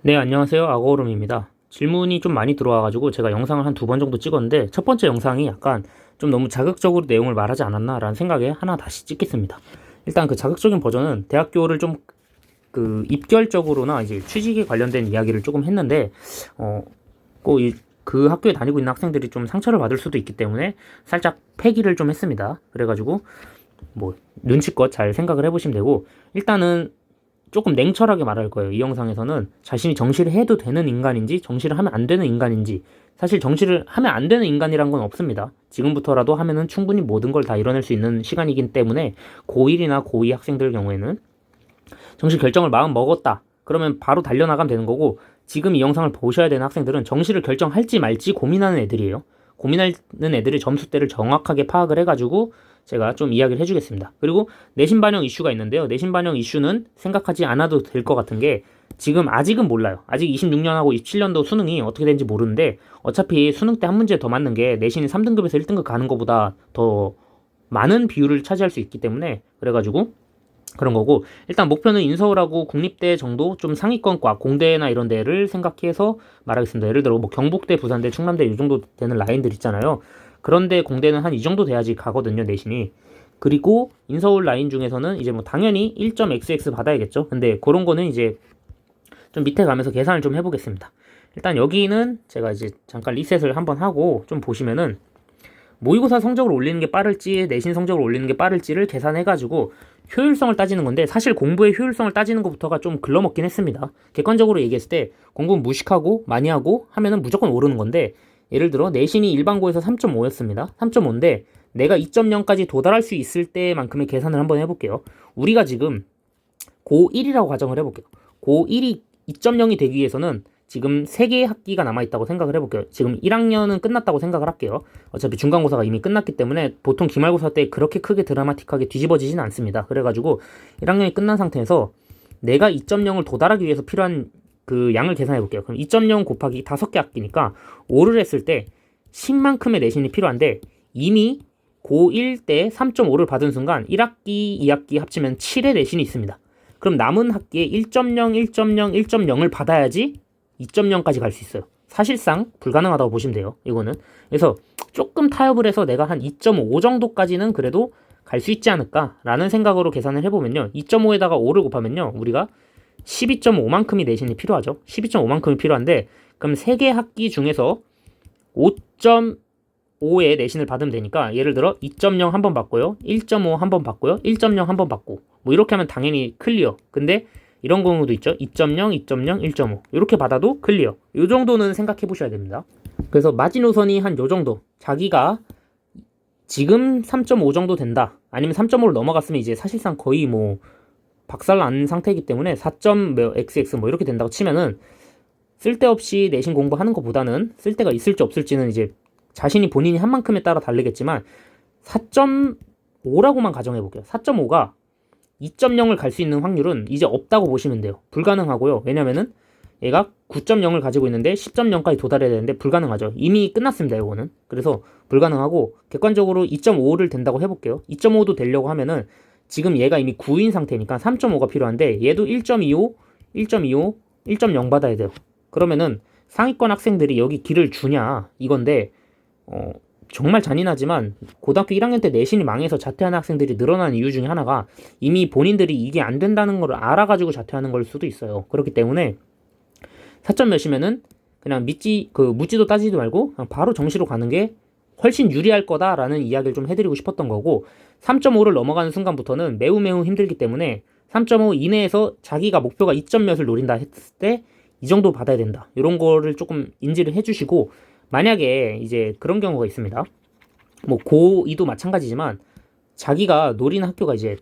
네, 안녕하세요. 악어오름입니다. 질문이 좀 많이 들어와가지고 제가 영상을 한 2번 정도 찍었는데 첫 번째 영상이 약간 좀 너무 자극적으로 내용을 말하지 않았나라는 생각에 하나 다시 찍겠습니다. 일단 그 자극적인 버전은 대학교를 좀 그 입결적으로나 이제 취직에 관련된 이야기를 조금 했는데 그 학교에 다니고 있는 학생들이 좀 상처를 받을 수도 있기 때문에 살짝 폐기를 좀 했습니다. 그래가지고 뭐 눈치껏 잘 생각을 해보시면 되고, 일단은 조금 냉철하게 말할 거예요. 이 영상에서는 자신이 정시를 해도 되는 인간인지 정시를 하면 안 되는 인간인지, 사실 정시를 하면 안 되는 인간이란 건 없습니다. 지금부터라도 하면은 충분히 모든 걸 다 이뤄낼 수 있는 시간이기 때문에 고1이나 고2 학생들 경우에는 정시 결정을 마음 먹었다 그러면 바로 달려나가면 되는 거고, 지금 이 영상을 보셔야 되는 학생들은 정시를 결정할지 말지 고민하는 애들이에요. 고민하는 애들의 점수대를 정확하게 파악을 해가지고 제가 좀 이야기를 해주겠습니다. 그리고 내신 반영 이슈가 있는데요. 내신 반영 이슈는 생각하지 않아도 될 것 같은 게, 지금 아직은 몰라요. 아직 26년하고 27년도 수능이 어떻게 되는지 모르는데 어차피 수능 때 한 문제 더 맞는 게 내신이 3등급에서 1등급 가는 것보다 더 많은 비율을 차지할 수 있기 때문에, 그래가지고 그런 거고, 일단 목표는 인서울하고 국립대 정도 좀 상위권과 공대나 이런 데를 생각해서 말하겠습니다. 예를 들어 뭐 경북대, 부산대, 충남대 이 정도 되는 라인들 있잖아요. 그런데 공대는 한 이 정도 돼야지 가거든요, 내신이. 그리고 인서울 라인 중에서는 이제 뭐 당연히 1.xx 받아야겠죠. 근데 그런 거는 이제 좀 밑에 가면서 계산을 좀 해보겠습니다. 일단 여기는 제가 이제 잠깐 리셋을 한번 하고 좀 보시면은, 모의고사 성적을 올리는 게 빠를지 내신 성적을 올리는 게 빠를지를 계산해가지고 효율성을 따지는 건데, 사실 공부의 효율성을 따지는 것부터가 좀 글러먹긴 했습니다. 객관적으로 얘기했을 때 공부는 무식하고 많이 하고 하면은 무조건 오르는 건데, 예를 들어 내신이 일반고에서 3.5였습니다. 3.5인데 내가 2.0까지 도달할 수 있을 때만큼의 계산을 한번 해볼게요. 우리가 지금 고1이라고 가정을 해볼게요. 고1이 2.0이 되기 위해서는 지금 3개의 학기가 남아있다고 생각을 해볼게요. 지금 1학년은 끝났다고 생각을 할게요. 어차피 중간고사가 이미 끝났기 때문에 보통 기말고사 때 그렇게 크게 드라마틱하게 뒤집어지진 않습니다. 그래가지고 1학년이 끝난 상태에서 내가 2.0을 도달하기 위해서 필요한 그 양을 계산해 볼게요. 그럼 2.0 곱하기 5개 학기니까 5를 했을 때 10만큼의 내신이 필요한데, 이미 고1 때 3.5를 받은 순간 1학기, 2학기 합치면 7의 내신이 있습니다. 그럼 남은 학기에 1.0, 1.0, 1.0을 받아야지 2.0까지 갈 수 있어요. 사실상 불가능하다고 보시면 돼요, 이거는. 그래서 조금 타협을 해서 내가 한 2.5 정도까지는 그래도 갈 수 있지 않을까라는 생각으로 계산을 해보면요, 2.5에다가 5를 곱하면요, 우리가 12.5만큼이 내신이 필요하죠. 12.5만큼이 필요한데, 그럼 3개 학기 중에서 5.5의 내신을 받으면 되니까, 예를 들어 2.0 한 번 받고요, 1.5 한 번 받고요, 1.0 한 번 받고, 뭐 이렇게 하면 당연히 클리어. 근데 이런 경우도 있죠. 2.0, 2.0, 1.5 이렇게 받아도 클리어. 이 정도는 생각해 보셔야 됩니다. 그래서 마지노선이 한 요 정도, 자기가 지금 3.5 정도 된다, 아니면 3.5를 넘어갔으면 이제 사실상 거의 뭐 박살 난 상태이기 때문에 4.xx 뭐 이렇게 된다고 치면은, 쓸데없이 내신 공부하는 것보다는 쓸데가 있을지 없을지는 이제 자신이 본인이 한 만큼에 따라 다르겠지만 4.5라고만 가정해 볼게요. 4.5가 2.0을 갈 수 있는 확률은 이제 없다고 보시면 돼요. 불가능하고요. 왜냐면은 얘가 9.0을 가지고 있는데 10.0까지 도달해야 되는데 불가능하죠. 이미 끝났습니다, 이거는. 그래서 불가능하고, 객관적으로 2.5를 된다고 해볼게요. 2.5도 되려고 하면은 지금 얘가 이미 9인 상태니까 3.5가 필요한데, 얘도 1.25, 1.25, 1.0 받아야 돼요. 그러면은 상위권 학생들이 여기 길을 주냐 이건데, 정말 잔인하지만 고등학교 1학년 때 내신이 망해서 자퇴하는 학생들이 늘어난 이유 중에 하나가, 이미 본인들이 이게 안 된다는 걸 알아가지고 자퇴하는 걸 수도 있어요. 그렇기 때문에 4점 몇이면은 그냥 묻지도 따지지도 말고 그냥 바로 정시로 가는 게 훨씬 유리할 거다라는 이야기를 좀 해드리고 싶었던 거고, 3.5를 넘어가는 순간부터는 매우 매우 힘들기 때문에 3.5 이내에서 자기가 목표가 2점 몇을 노린다 했을 때 이 정도 받아야 된다, 이런 거를 조금 인지를 해주시고, 만약에 이제 그런 경우가 있습니다. 뭐 고2도 마찬가지지만 자기가 노리는 학교가 이제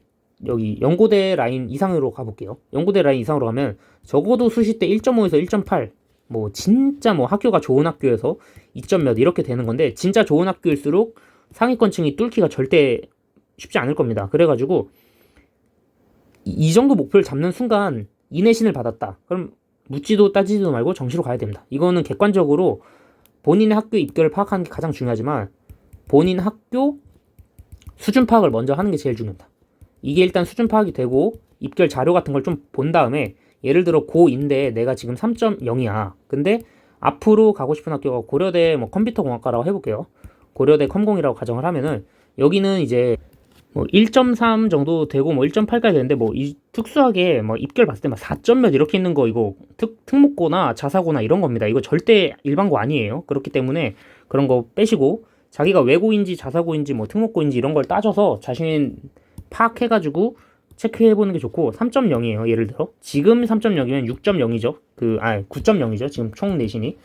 여기 연고대 라인 이상으로 가볼게요. 연고대 라인 이상으로 가면 적어도 수시 때 1.5에서 1.8, 뭐 진짜 뭐 학교가 좋은 학교에서 2점 몇 이렇게 되는 건데, 진짜 좋은 학교일수록 상위권층이 뚫기가 절대 쉽지 않을 겁니다. 그래가지고 이 정도 목표를 잡는 순간 이 내신을 받았다, 그럼 묻지도 따지지도 말고 정시로 가야 됩니다. 이거는 객관적으로 본인의 학교 입결을 파악하는 게 가장 중요하지만, 본인 학교 수준 파악을 먼저 하는 게 제일 중요합니다. 이게 일단 수준 파악이 되고 입결 자료 같은 걸 좀 본 다음에 예를 들어 고2인데 내가 지금 3.0이야. 근데 앞으로 가고 싶은 학교가 고려대 뭐 컴퓨터공학과라고 해볼게요. 고려대 컴공이라고 가정을 하면은 여기는 이제 뭐 1.3 정도 되고 뭐 1.8까지 되는데 뭐 이 특수하게 뭐 입결 봤을 때 막 4점 몇 이렇게 있는 거 이거 특목고나 자사고나 이런 겁니다. 이거 절대 일반고 아니에요. 그렇기 때문에 그런 거 빼시고 자기가 외고인지 자사고인지 뭐 특목고인지 이런 걸 따져서 자신 파악해가지고 체크해보는 게 좋고 3.0이에요. 예를 들어 지금 3.0이면 6.0이죠. 9.0이죠. 지금 총 내신이.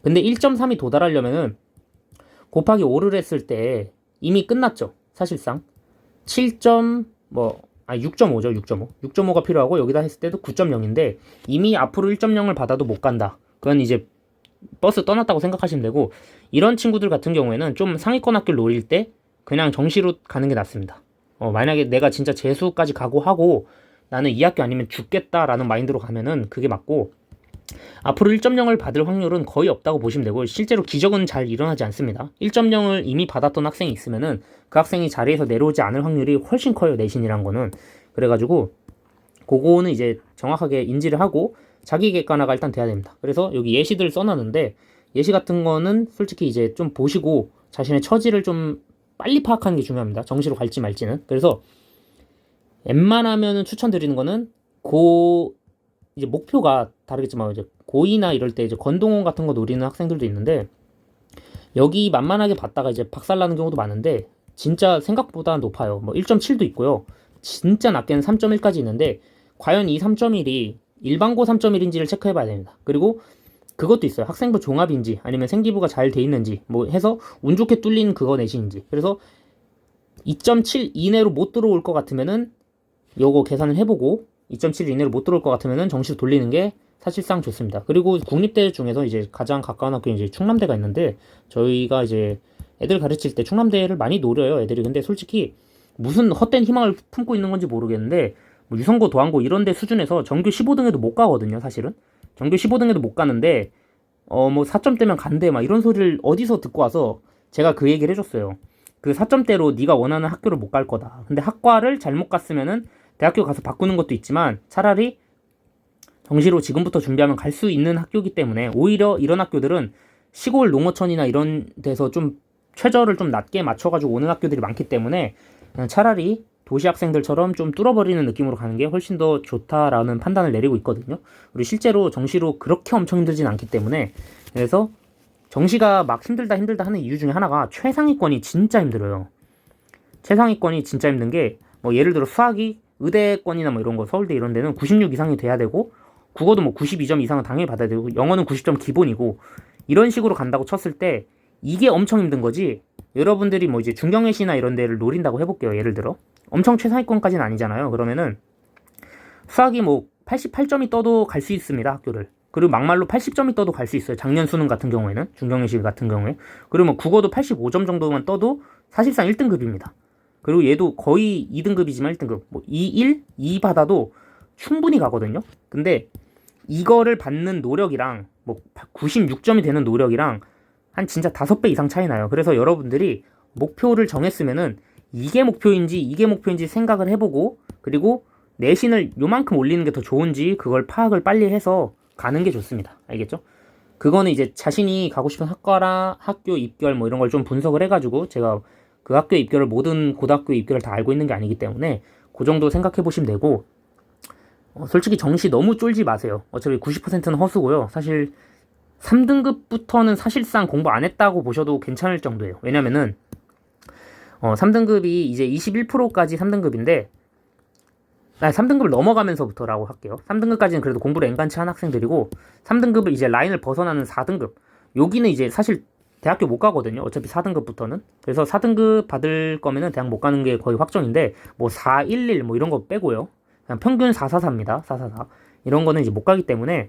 근데 1.3이 도달하려면은 곱하기 5를 했을 때 이미 끝났죠. 사실상 6.5죠. 6.5. 6.5가 필요하고 여기다 했을 때도 9.0인데 이미 앞으로 1.0을 받아도 못 간다. 그건 이제 버스 떠났다고 생각하시면 되고 이런 친구들 같은 경우에는 좀 상위권 학교를 노릴 때 그냥 정시로 가는 게 낫습니다. 만약에 내가 진짜 재수까지 각오하고 나는 이 학교 아니면 죽겠다라는 마인드로 가면은 그게 맞고 앞으로 1.0을 받을 확률은 거의 없다고 보시면 되고 실제로 기적은 잘 일어나지 않습니다. 1.0을 이미 받았던 학생이 있으면은 그 학생이 자리에서 내려오지 않을 확률이 훨씬 커요. 내신이란 거는. 그래가지고 그거는 이제 정확하게 인지를 하고 자기 객관화가 일단 돼야 됩니다. 그래서 여기 예시들 써놨는데 예시 같은 거는 솔직히 이제 좀 보시고 자신의 처지를 좀 빨리 파악하는 게 중요합니다. 정시로 갈지 말지는. 그래서 웬만하면 추천드리는 거는 이제 목표가 다르겠지만 이제 고2나 이럴 때 이제 건동원 같은 거 노리는 학생들도 있는데 여기 만만하게 봤다가 이제 박살나는 경우도 많은데 진짜 생각보다 높아요. 뭐 1.7도 있고요. 진짜 낮게는 3.1까지 있는데 과연 이 3.1이 일반고 3.1인지를 체크해봐야 됩니다. 그리고 그것도 있어요. 학생부 종합인지 아니면 생기부가 잘 돼 있는지 뭐 해서 운 좋게 뚫린 그거 내신인지. 그래서 2.7 이내로 못 들어올 것 같으면은 요거 계산을 해보고 2.7 이내로 못 들어올 것 같으면은 정시로 돌리는 게 사실상 좋습니다. 그리고 국립대 중에서 이제 가장 가까운 학교는 이제 충남대가 있는데 저희가 이제 애들 가르칠 때 충남대를 많이 노려요. 애들이. 근데 솔직히 무슨 헛된 희망을 품고 있는 건지 모르겠는데 뭐 유성고, 도안고 이런 데 수준에서 전교 15등에도 못 가거든요. 사실은. 전교 15등에도 못 가는데 뭐 4점대면 간대 막 이런 소리를 어디서 듣고 와서 제가 그 얘기를 해줬어요. 그 4점대로 네가 원하는 학교를 못 갈 거다. 근데 학과를 잘못 갔으면은 대학교 가서 바꾸는 것도 있지만 차라리 정시로 지금부터 준비하면 갈 수 있는 학교이기 때문에 오히려 이런 학교들은 시골 농어촌이나 이런 데서 좀 최저를 좀 낮게 맞춰가지고 오는 학교들이 많기 때문에 차라리 도시 학생들처럼 좀 뚫어버리는 느낌으로 가는 게 훨씬 더 좋다라는 판단을 내리고 있거든요. 그리고 실제로 정시로 그렇게 엄청 힘들진 않기 때문에 그래서 정시가 막 힘들다 하는 이유 중에 하나가 최상위권이 진짜 힘들어요. 최상위권이 진짜 힘든 게 뭐 예를 들어 수학이 의대권이나 뭐 이런 거 서울대 이런 데는 96 이상이 돼야 되고 국어도 뭐 92점 이상은 당연히 받아야 되고 영어는 90점 기본이고 이런 식으로 간다고 쳤을 때 이게 엄청 힘든 거지. 여러분들이 뭐 이제 중경외시나 이런 데를 노린다고 해볼게요. 예를 들어 엄청 최상위권까지는 아니잖아요. 그러면은 수학이 뭐 88점이 떠도 갈 수 있습니다. 학교를. 그리고 막말로 80점이 떠도 갈 수 있어요. 작년 수능 같은 경우에는 중경외시 같은 경우에. 그리고 뭐 국어도 85점 정도만 떠도 사실상 1등급입니다. 그리고 얘도 거의 2등급이지만 1등급. 뭐 2, 1, 2 받아도 충분히 가거든요. 근데 이거를 받는 노력이랑 뭐 96점이 되는 노력이랑 한 진짜 5배 이상 차이 나요. 그래서 여러분들이 목표를 정했으면은 이게 목표인지 생각을 해보고 그리고 내신을 요만큼 올리는 게 더 좋은지 그걸 파악을 빨리 해서 가는 게 좋습니다. 알겠죠? 그거는 이제 자신이 가고 싶은 학과랑 학교 입결 뭐 이런 걸 좀 분석을 해가지고 제가 그 학교 입결을 모든 고등학교 입결을 다 알고 있는 게 아니기 때문에 그 정도 생각해 보시면 되고 솔직히 정시 너무 쫄지 마세요. 어차피 90%는 허수고요. 사실 3등급부터는 사실상 공부 안 했다고 보셔도 괜찮을 정도예요. 왜냐면은 3등급이 이제 21%까지 3등급인데 3등급을 넘어가면서부터라고 할게요. 3등급까지는 그래도 공부를 엔간치 한 학생들이고 3등급을 이제 라인을 벗어나는 4등급 여기는 이제 사실 대학교 못 가거든요. 어차피 4등급부터는. 그래서 4등급 받을 거면은 대학 못 가는 게 거의 확정인데 뭐 411 뭐 이런 거 빼고요. 그냥 평균 444입니다. 444. 이런 거는 이제 못 가기 때문에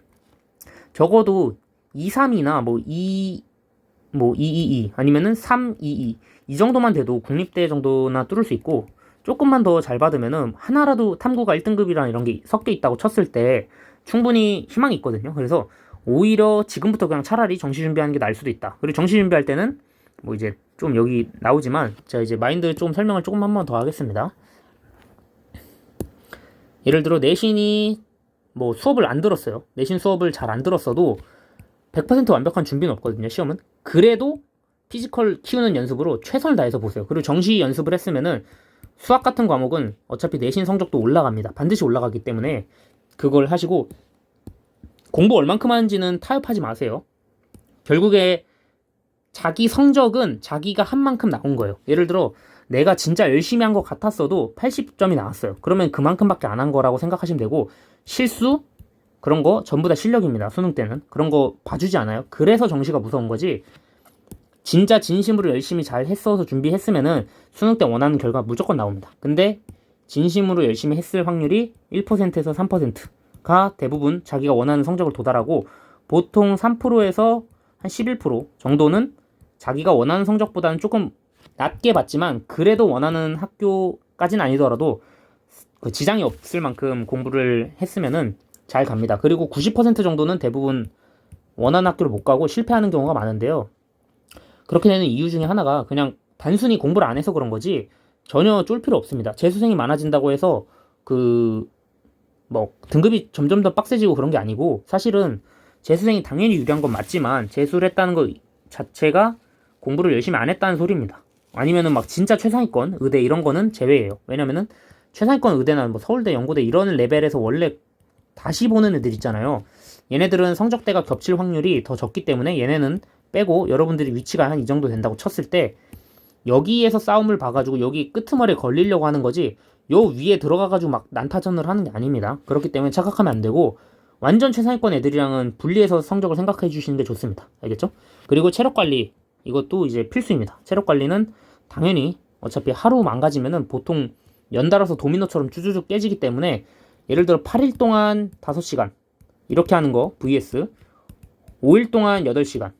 적어도 232나 뭐 222 아니면은 322 이 정도만 돼도 국립대 정도나 뚫을 수 있고 조금만 더 잘 받으면은 하나라도 탐구가 1등급이랑 이런 게 섞여 있다고 쳤을 때 충분히 희망이 있거든요. 그래서 오히려 지금부터 그냥 차라리 정시 준비하는 게 나을 수도 있다. 그리고 정시 준비할 때는 뭐 이제 좀 여기 나오지만 제가 이제 마인드 조금 설명을 조금 한 번 더 하겠습니다. 예를 들어 내신이 뭐 수업을 안 들었어요. 내신 수업을 잘 안 들었어도 100% 완벽한 준비는 없거든요. 시험은. 그래도 피지컬 키우는 연습으로 최선을 다해서 보세요. 그리고 정시 연습을 했으면은 수학 같은 과목은 어차피 내신 성적도 올라갑니다. 반드시 올라가기 때문에 그걸 하시고, 공부 얼만큼 하는지는 타협하지 마세요. 결국에 자기 성적은 자기가 한 만큼 나온 거예요. 예를 들어 내가 진짜 열심히 한 것 같았어도 80점이 나왔어요. 그러면 그만큼밖에 안 한 거라고 생각하시면 되고, 실수 그런 거 전부 다 실력입니다. 수능 때는 그런 거 봐주지 않아요. 그래서 정시가 무서운 거지, 진짜 진심으로 열심히 잘 했어서 준비했으면은 수능 때 원하는 결과 무조건 나옵니다. 근데 진심으로 열심히 했을 확률이 1%에서 3%가 대부분 자기가 원하는 성적을 도달하고, 보통 3%에서 한 11% 정도는 자기가 원하는 성적보다는 조금 낮게 받지만 그래도 원하는 학교까지는 아니더라도 그 지장이 없을 만큼 공부를 했으면은 잘 갑니다. 그리고 90% 정도는 대부분 원하는 학교를 못 가고 실패하는 경우가 많은데요. 그렇게 되는 이유 중에 하나가 그냥 단순히 공부를 안 해서 그런 거지 전혀 쫄 필요 없습니다. 재수생이 많아진다고 해서 그 뭐 등급이 점점 더 빡세지고 그런 게 아니고, 사실은 재수생이 당연히 유리한 건 맞지만 재수를 했다는 것 자체가 공부를 열심히 안 했다는 소리입니다. 아니면은 막 진짜 최상위권 의대 이런 거는 제외예요. 왜냐면은 최상위권 의대나 뭐 서울대, 연고대 이런 레벨에서 원래 다시 보는 애들 있잖아요. 얘네들은 성적대가 겹칠 확률이 더 적기 때문에 얘네는 빼고, 여러분들이 위치가 한 이 정도 된다고 쳤을 때 여기에서 싸움을 봐가지고 여기 끄트머리에 걸리려고 하는 거지, 요 위에 들어가가지고 막 난타전을 하는 게 아닙니다. 그렇기 때문에 착각하면 안 되고, 완전 최상위권 애들이랑은 분리해서 성적을 생각해 주시는 게 좋습니다. 알겠죠? 그리고 체력관리, 이것도 이제 필수입니다. 체력관리는 당연히 어차피 하루 망가지면은 보통 연달아서 도미노처럼 쭈쭈쭈 깨지기 때문에, 예를 들어 8일 동안 5시간 이렇게 하는 거 vs 5일 동안 8시간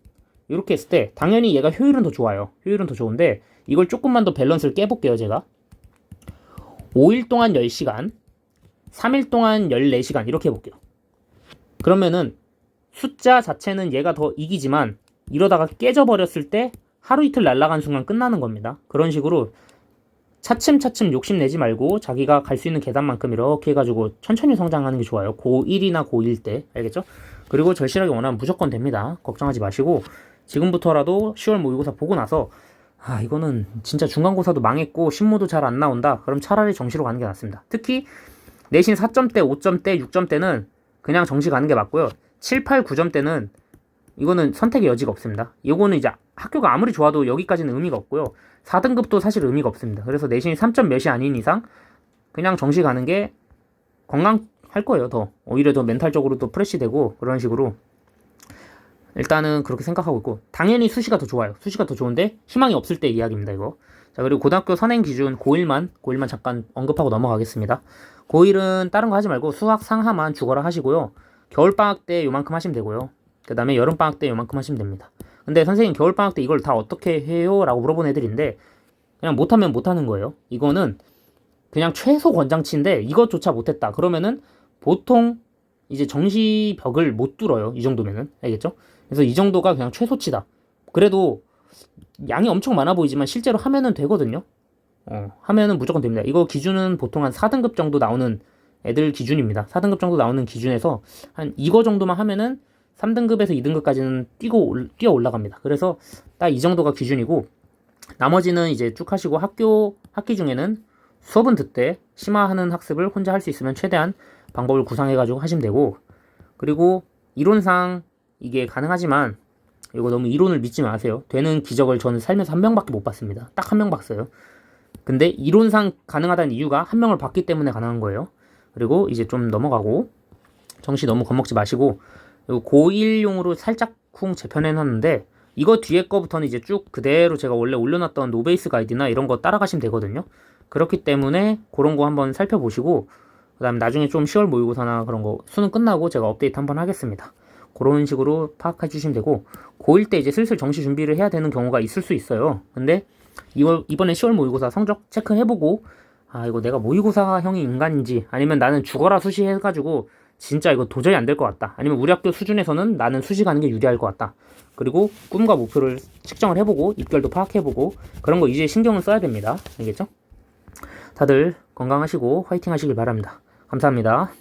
이렇게 했을 때 당연히 얘가 효율은 더 좋아요. 효율은 더 좋은데 이걸 조금만 더 밸런스를 깨볼게요. 제가 5일 동안 10시간, 3일 동안 14시간 이렇게 해볼게요. 그러면은 숫자 자체는 얘가 더 이기지만 이러다가 깨져버렸을 때 하루 이틀 날아간 순간 끝나는 겁니다. 그런 식으로 차츰차츰 욕심내지 말고 자기가 갈 수 있는 계단만큼 이렇게 해가지고 천천히 성장하는 게 좋아요. 고1이나 고1 때. 알겠죠? 그리고 절실하게 원하면 무조건 됩니다. 걱정하지 마시고 지금부터라도 10월 모의고사 보고 나서 이거는 진짜 중간고사도 망했고 신모도 잘 안 나온다. 그럼 차라리 정시로 가는 게 낫습니다. 특히 내신 4점대, 5점대, 6점대는 그냥 정시 가는 게 맞고요. 7, 8, 9점대는 이거는 선택의 여지가 없습니다. 이거는 이제 학교가 아무리 좋아도 여기까지는 의미가 없고요. 4등급도 사실 의미가 없습니다. 그래서 내신이 3점 몇이 아닌 이상 그냥 정시 가는 게 건강할 거예요. 더 오히려 더 멘탈적으로도 프레시 되고 그런 식으로 일단은 그렇게 생각하고 있고, 당연히 수시가 더 좋아요. 수시가 더 좋은데 희망이 없을 때 이야기입니다. 이거. 자, 그리고 고등학교 선행 기준 고1만 잠깐 언급하고 넘어가겠습니다. 고1은 다른 거 하지 말고 수학 상하만 죽어라 하시고요. 겨울방학 때 요만큼 하시면 되고요. 그 다음에 여름방학 때 요만큼 하시면 됩니다. 근데 선생님 겨울방학 때 이걸 다 어떻게 해요? 라고 물어본 애들인데 그냥 못하면 못하는 거예요. 이거는 그냥 최소 권장치인데 이것조차 못했다 그러면은 보통 이제 정시 벽을 못 뚫어요. 이 정도면은. 알겠죠? 그래서 이 정도가 그냥 최소치다. 그래도 양이 엄청 많아 보이지만 실제로 하면은 되거든요. 하면은 무조건 됩니다. 이거 기준은 보통 한 4등급 정도 나오는 애들 기준입니다. 4등급 정도 나오는 기준에서 한 이거 정도만 하면은 3등급에서 2등급까지는 뛰어 올라갑니다. 그래서 딱 이 정도가 기준이고, 나머지는 이제 쭉 하시고 학기 중에는 수업은 듣되 심화하는 학습을 혼자 할 수 있으면 최대한 방법을 구상해가지고 하시면 되고, 그리고 이론상 이게 가능하지만 이거 너무 이론을 믿지 마세요. 되는 기적을 저는 살면서 한 명밖에 못 봤습니다. 딱 한 명 봤어요. 근데 이론상 가능하다는 이유가 한 명을 봤기 때문에 가능한 거예요. 그리고 이제 좀 넘어가고, 정시 너무 겁먹지 마시고, 그리고 고1용으로 살짝 쿵 재편해놨는데 이거 뒤에 거부터는 이제 쭉 그대로 제가 원래 올려놨던 노베이스 가이드나 이런 거 따라가시면 되거든요. 그렇기 때문에 그런 거 한번 살펴보시고, 그 다음에 나중에 좀 10월 모의고사나 그런 거 수능 끝나고 제가 업데이트 한번 하겠습니다. 그런 식으로 파악해 주시면 되고, 고1 때 이제 슬슬 정시 준비를 해야 되는 경우가 있을 수 있어요. 근데 이번에 10월 모의고사 성적 체크해보고 이거 내가 모의고사형이 인간인지 아니면 나는 죽어라 수시 해가지고 진짜 이거 도저히 안 될 것 같다, 아니면 우리 학교 수준에서는 나는 수시 가는 게 유리할 것 같다, 그리고 꿈과 목표를 측정을 해보고 입결도 파악해보고 그런 거 이제 신경을 써야 됩니다. 알겠죠? 다들 건강하시고 화이팅 하시길 바랍니다. 감사합니다.